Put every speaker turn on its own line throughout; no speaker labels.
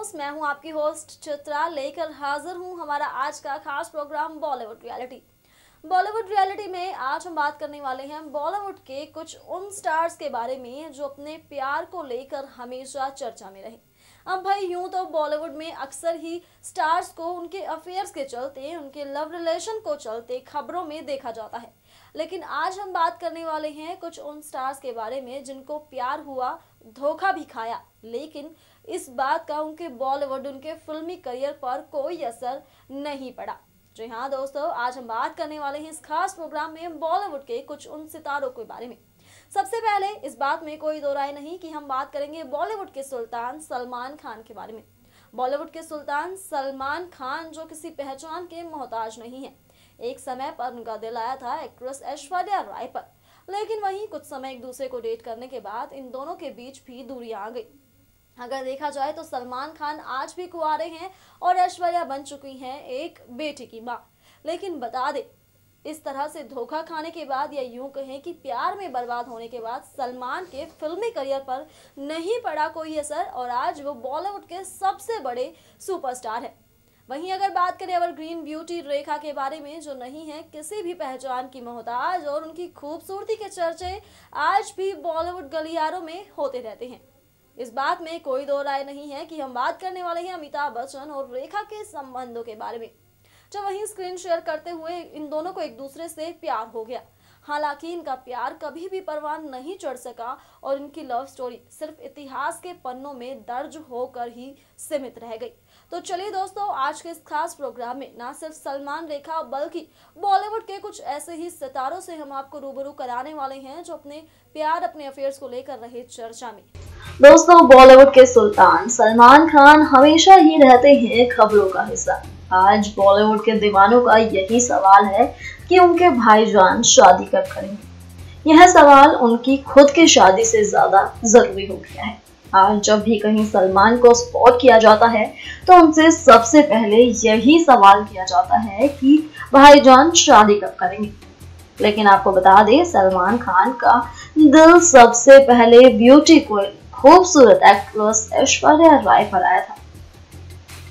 दोस्त, मैं हूं आपकी होस्ट चित्रा, लेकर हाजिर हूं हमारा आज का खास programme Bollywood reality. Bollywood reality में आज हम बात करने वाले हैं बॉलीवुड के कुछ उन स्टार्स के बारे में जो अपने प्यार को लेकर हमेशा चर्चा में रहे। अब भाई यूं तो बॉलीवुड में अक्सर ही स्टार्स को उनके अफेयर्स के चलते, उनके लव रिलेशन को चलते खबरों में देखा जाता है, लेकिन आज हम बात करने वाले हैं कुछ उन स्टार्स के बारे में जिनको प्यार हुआ, धोखा भी खाया, लेकिन इस बात का उनके बॉलीवुड, उनके फिल्मी करियर पर कोई असर नहीं पड़ा। जी हाँ दोस्तों, आज हम बात करने वाले हैं इस खास प्रोग्राम में बॉलीवुड के कुछ उन सितारों के बारे में। सबसे पहले इस बात में कोई दो राय नहीं कि हम बात करेंगे बॉलीवुड के सुल्तान सलमान खान के बारे में। बॉलीवुड के सुल्तान सलमान खान जो किसी पहचान के मोहताज नहीं है। एक समय पर उनका दिल आया था एक्ट्रेस ऐश्वर्या राय पर, लेकिन वहीं कुछ समय एक दूसरे को डेट करने के बाद इन दोनों के बीच भी दूरियां आ गई। अगर देखा जाए तो सलमान खान आज भी कुंवारे हैं और ऐश्वर्या बन चुकी हैं एक बेटे की मां। लेकिन बता दे, इस तरह से धोखा खाने के बाद या यूं कहें कि प्यार में बर्बाद होने के बाद सलमान के फिल्मी करियर पर नहीं पड़ा कोई असर और आज वो बॉलीवुड के सबसे बड़े सुपरस्टार है। वहीं अगर बात करें एवरग्रीन ब्यूटी रेखा के बारे में, जो नहीं है किसी भी पहचान की मोहताज और उनकी खूबसूरती के चर्चे आज भी बॉलीवुड गलियारों में होते रहते हैं। इस बात में कोई दो राय नहीं है कि हम बात करने वाले हैं अमिताभ बच्चन और रेखा के संबंधों के बारे में। जब वहीं स्क्रीन शेयर करते हुए इन दोनों को एक दूसरे से प्यार हो गया। हालांकि इनका प्यार कभी भी परवान नहीं चढ़ सका और इनकी लव स्टोरी सिर्फ इतिहास के पन्नों में दर्ज होकर ही सीमित रह गई। तो चलिए दोस्तों, आज के इस खास प्रोग्राम में ना सिर्फ सलमान, रेखा बल्कि बॉलीवुड के कुछ ऐसे ही सितारों से हम आपको रूबरू कराने वाले हैं जो अपने प्यार, अपने अफेयर्स को लेकर रहे चर्चा में।
दोस्तों, बॉलीवुड के सुल्तान सलमान खान हमेशा ही रहते हैं खबरों का हिस्सा। आज बॉलीवुड के दीवानों का यही सवाल है कि उनके भाईजान शादी कब करेंगे। यह सवाल उनकी खुद की शादी से ज्यादा जरूरी हो गया है। आज जब भी कहीं सलमान को स्पॉट किया जाता है तो उनसे सबसे पहले यही सवाल किया जाता है कि भाईजान शादी कब करेंगे। लेकिन आपको बता दें, सलमान खान का दिल सबसे पहले ब्यूटी क्वीन, खूबसूरत एक्ट्रेस ऐश्वर्या राय पर आया था।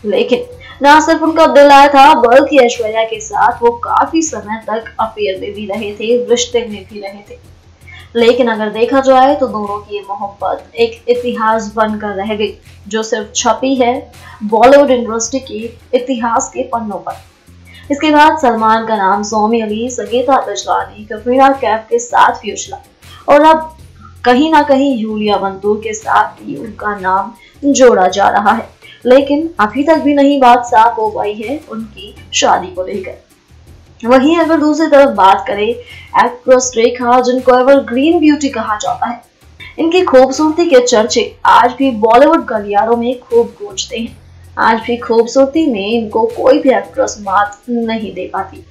लेकिन ना सिर्फ उनका दिल आया था, बल्कि ऐश्वर्या के साथ वो काफी समय तक अफेयर में भी रहे थे, रिश्ते में भी रहे थे। लेकिन अगर देखा जाए तो दोनों की ये मोहब्बत एक इतिहास बनकर रह गई, जो सिर्फ छपी है बॉलीवुड इंडस्ट्री के इतिहास के पन्नों पर। इसके बाद सलमान का नाम सौमी अली, संगीता तजलानी, कटरीना कैफ के साथ भी उछला और अब कहीं ना कहीं यूलिया वंतूर के साथ भी उनका नाम जोड़ा जा रहा है। लेकिन अभी तक भी नहीं बात साफ हो पाई है उनकी शादी को लेकर। वहीं अगर दूसरी तरफ बात करें एक्ट्रेस रेखा, जिनको एवरग्रीन ब्यूटी कहा जाता है, इनकी खूबसूरती के चर्चे आज भी बॉलीवुड गलियारों में खूब गूंजते हैं। आज भी खूबसूरती में इनको कोई भी एक्ट्रेस मात नहीं दे पाती।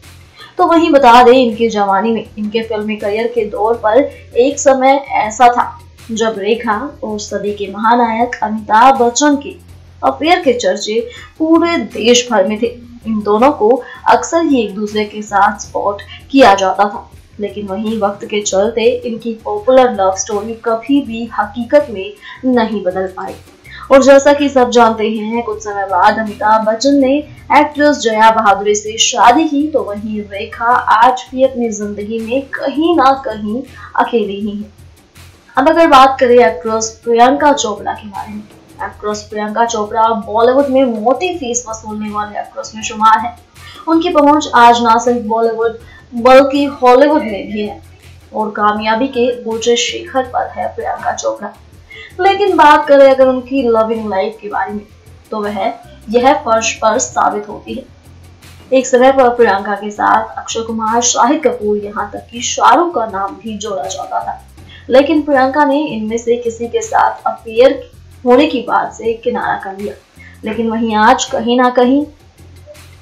तो वहीं बता दें, इनकी जवानी में, इनके फिल्मी करियर के दौर पर एक समय ऐसा था जब रेखा और सदी के महानायक अमिताभ बच्चन के अफेयर के चर्चे पूरे देश भर में थे। इन दोनों को अक्सर ही एक दूसरे के साथ स्पॉट किया जाता था, लेकिन वहीं वक्त के चलते इनकी पॉपुलर लव स्टोरी कभी भी हकीकत में नहीं बदल पाई। और जैसा कि सब जानते हैं, कुछ समय बाद अमिताभ बच्चन ने एक्ट्रेस जया बहादुरी से शादी की, तो वहीं रेखा आज भी अपनी जिंदगी में कहीं ना कहीं अकेली ही है। अब अगर बात करें एक्ट्रेस प्रियंका चोपड़ा के बारे में, एक्ट्रेस प्रियंका चोपड़ा बॉलीवुड में मोटी फीस वसूलने वाले एक्ट्रेस में शुमार है। उनकी पहुंच आज ना सिर्फ बॉलीवुड बल्कि हॉलीवुड में भी है और कामयाबी के ऊंचे शिखर पर है प्रियंका चोपड़ा। लेकिन बात करें अगर उनकी लविंग लाइफ के बारे में, तो वह यह फर्श पर साबित होती है। एक समय पर प्रियंका के साथ अक्षय कुमार, शाहिद कपूर, यहाँ तक कि शाहरुख का नाम भी जोड़ा जाता था। लेकिन प्रियंका ने इनमें से किसी के साथ अफेयर होने की बात से किनारा कर लिया। लेकिन वहीं आज कहीं ना कहीं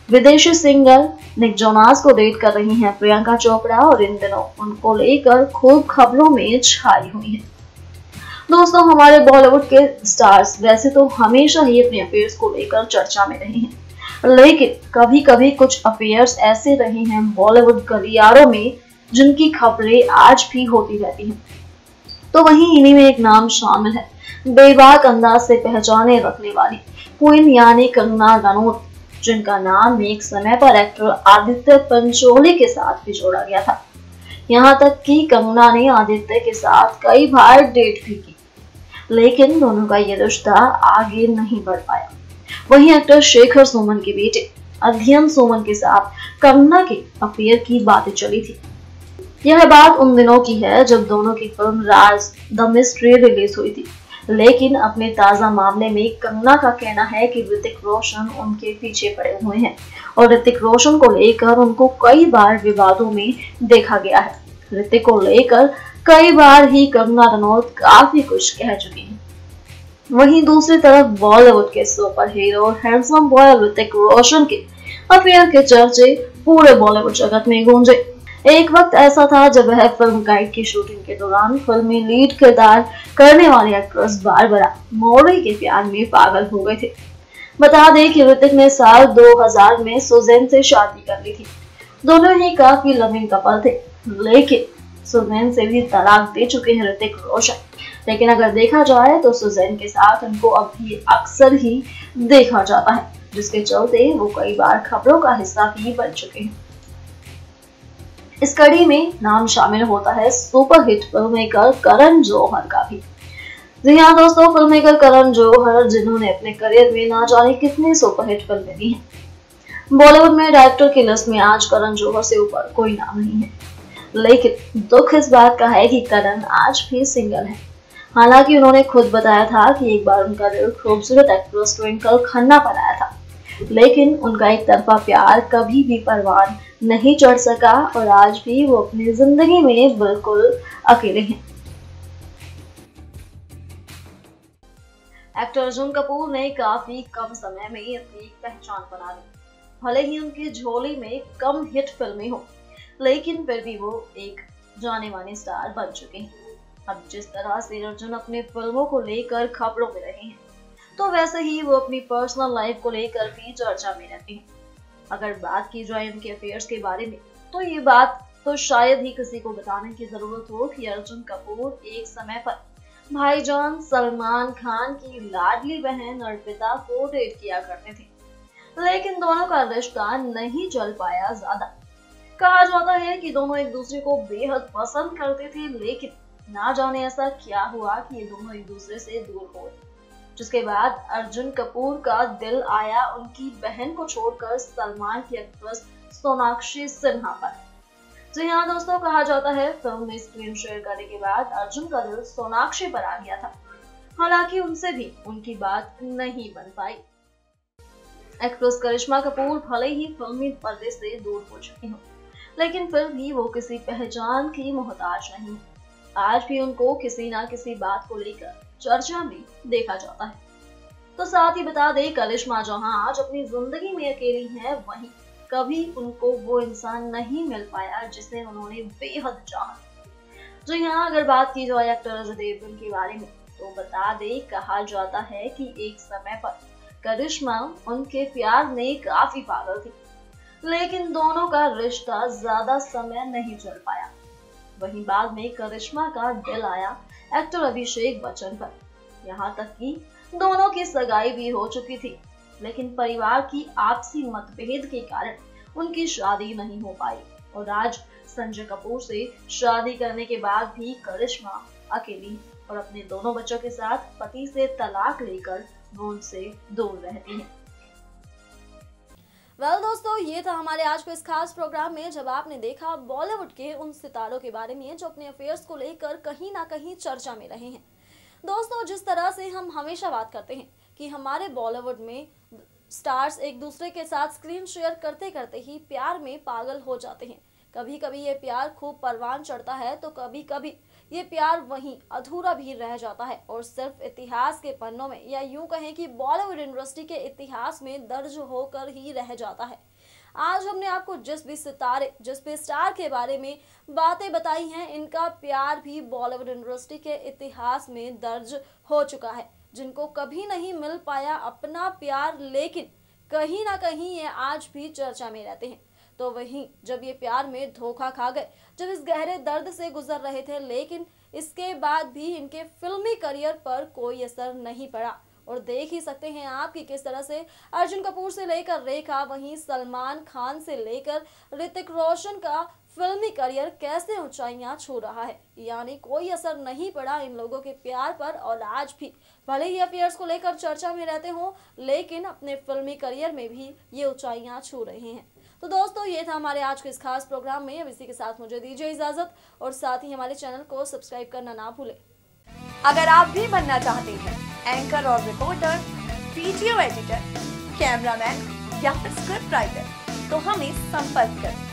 विदेशी सिंगर निक जोनास को डेट कर रही हैं प्रियंका चोपड़ा और इन दिनों उनको लेकर खूब खबरों में छाई हुई है। दोस्तों, हमारे बॉलीवुड के स्टार्स वैसे तो हमेशा ही अपने अफेयर्स को लेकर चर्चा में रहे हैं, लेकिन कभी कभी कुछ अफेयर्स ऐसे रहे हैं बॉलीवुड गलियारों में जिनकी खबरें आज भी होती रहती हैं। तो वहीं इन्हीं में एक नाम शामिल है बेबाक अंदाज से पहचाने रखने वाली क्वीन यानी कंगना रनौत, जिनका नाम एक समय पर एक्टर आदित्य पंचोली के साथ भी जोड़ा गया था। यहाँ तक कि कंगना ने आदित्य के साथ कई बार डेट भी की, लेकिन दोनों का ये रिश्ता आगे नहीं बढ़ पाया। वहीं एक्टर शेखर सुमन के बेटे अध्ययन सुमन के साथ कंगना के अफेयर की बातें चली थी। यह बात उन दिनों की है जब दोनों की film Raj the mystery release हुई थी। लेकिन अपने ताजा मामले में कंगना का कहना है कि ऋतिक रोशन उनके पीछे पड़े हुए हैं और ऋतिक रोशन को लेकर उनको कई बार विवादों में देखा गया है। ऋतिक को लेकर कई बार ही कंगना रनौत काफी कुछ कह चुकी हैं। वहीं दूसरी तरफ बॉलीवुड के सुपर हीरो और हैंडसम बॉय ऋतिक रोशन के अफेयर के चर्चे पूरे बॉलीवुड जगत में गूंजे। एक वक्त ऐसा था जब वह फिल्म गाइड की शूटिंग के दौरान फिल्म में लीड किरदार करने वाली एक्ट्रेस बारबरा मौर्य के प्यार में पागल हो गए थे। बता दें कि ऋतिक ने साल 2000 में सुजैन से शादी कर ली थी। दोनों ही काफी लविंग कपल थे, लेकिन सुजैन से भी तलाक दे चुके हैं ऋतिक रोशन। लेकिन अगर देखा जाए तो सुजैन के साथ उनको अभी अक्सर ही देखा जाता है, जिसके चलते वो कई बार खबरों का हिस्सा भी बन चुके हैं। इस कड़ी में नाम शामिल होता है superhit film maker Karan Johar का भी। जी हाँ दोस्तों, फिल्म मेकर करण जौहर, जिन्होंने अपने करियर में ना जाने कितनी सुपरहिट फिल्में दी हैं। बॉलीवुड में डायरेक्टर की लिस्ट में आज करण जौहर से ऊपर कोई नाम नहीं है। लेकिन दुख इस बात का है कि करण आज भी सिंगल है। हालांकि उन्होंने खुद बताया था कि एक बार उनका दिल खूबसूरत एक्ट्रेस ट्विंकल खन्ना पर आया था, लेकिन उनका एक तरफा प्यार कभी भी परवान नहीं चढ़ सका और आज भी वो अपनी जिंदगी में बिल्कुल अकेले हैं। एक्टर अर्जुन कपूर ने काफी कम समय में अपनी एक पहचान बना ली। भले ही उनकी झोली में कम हिट फिल्में हो, लेकिन फिर भी वो एक जाने माने स्टार बन चुके हैं। अब जिस तरह से अर्जुन अपने फिल्मों को लेकर खबरों में रहे हैं, तो वैसे ही वो अपनी पर्सनल लाइफ को लेकर भी चर्चा में रहते हैं। अगर बात की जाए उनके अफेयर्स के बारे में, तो ये बात तो शायद ही किसी को बताने की जरूरत हो कि अर्जुन कपूर एक समय पर भाईजान सलमान खान की लाडली बहन अर्पिता को डेट किया करते थे, लेकिन दोनों का रिश्ता नहीं चल पाया ज्यादा। कहा जाता है कि दोनों एक दूसरे को बेहद पसंद करते थे, लेकिन ना जाने ऐसा क्या हुआ कि ये दोनों एक दूसरे से दूर हो गए, जिसके बाद अर्जुन कपूर का दिल आया उनकी बहन को छोड़कर सलमान की एक्ट्रेस सोनाक्षी सिन्हा पर। जी हाँ दोस्तों, कहा जाता है फिल्म में स्क्रीन शेयर करने के बाद अर्जुन का दिल सोनाक्षी पर आ गया था। हालांकि उनसे भी उनकी बात नहीं बन पाई। एक्ट्रेस करिश्मा कपूर भले ही फिल्मी पर्दे से दूर हो चुकी हो, लेकिन फिर भी वो किसी पहचान की मोहताज नहीं। आज भी उनको किसी ना किसी बात को लेकर चर्चा में देखा जाता है। तो साथ ही बता दें, करिश्मा जहां आज अपनी जिंदगी में अकेली हैं, वहीं कभी उनको वो इंसान नहीं मिल पाया जिसे उन्होंने बेहद चाहा। जी हाँ, अगर बात की जाए एक्टर अजय देवगन के बारे में, तो बता दें, कहा जाता है कि एक समय पर करिश्मा उनके प्यार में काफी पागल थी, लेकिन दोनों का रिश्ता ज्यादा समय नहीं चल पाया। वहीं बाद में करिश्मा का दिल आया एक्टर अभिषेक बच्चन पर। यहाँ तक कि दोनों की सगाई भी हो चुकी थी, लेकिन परिवार की आपसी मतभेद के कारण उनकी शादी नहीं हो पाई और आज संजय कपूर से शादी करने के बाद भी करिश्मा अकेली और अपने दोनों बच्चों के साथ पति से तलाक लेकर वो उनसे दूर रहती हैं।
दोस्तों, ये था हमारे आज के इस खास प्रोग्राम में, जब आपने देखा बॉलीवुड के उन सितारों के बारे में जो अपने अफेयर्स को लेकर कहीं ना कहीं चर्चा में रहे हैं। दोस्तों, जिस तरह से हम हमेशा बात करते हैं कि हमारे बॉलीवुड में स्टार्स एक दूसरे के साथ स्क्रीन शेयर करते करते ही प्यार में पागल हो जाते हैं। कभी कभी ये प्यार खूब परवान चढ़ता है, तो कभी कभी ये प्यार वहीं अधूरा भी रह जाता है और सिर्फ इतिहास के पन्नों में, या यूं कहें कि बॉलीवुड इंडस्ट्री के इतिहास में दर्ज होकर ही रह जाता है। आज हमने आपको जिस भी स्टार के बारे में बातें बताई हैं, इनका प्यार भी बॉलीवुड इंडस्ट्री के इतिहास में दर्ज हो चुका है, जिनको कभी नहीं मिल पाया अपना प्यार, लेकिन कहीं ना कहीं ये आज भी चर्चा में रहते हैं। तो वहीं जब ये प्यार में धोखा खा गए, जब इस गहरे दर्द से गुजर रहे थे, लेकिन इसके बाद भी इनके फिल्मी करियर पर कोई असर नहीं पड़ा। और देख ही सकते हैं आप कि किस तरह से अर्जुन कपूर से लेकर रेखा, वहीं सलमान खान से लेकर ऋतिक रोशन का फिल्मी करियर कैसे ऊंचाइयां छू रहा है। यानी कोई असर नहीं पड़ा इन लोगों के प्यार पर, और आज भी भले ही अफेयर्स को लेकर चर्चा में रहते हों, लेकिन अपने फिल्मी करियर में भी ये ऊंचाइयां छू रहे हैं। तो दोस्तों, ये था हमारे आज के इस खास प्रोग्राम में। अब इसी के साथ मुझे दीजिए इजाजत, और साथ ही हमारे चैनल को सब्सक्राइब करना ना भूलें।
अगर आप भी बनना चाहते हैं एंकर और रिपोर्टर, वीडियो एडिटर, कैमरामैन या फिर स्क्रिप्ट राइटर, तो हमें संपर्क करें।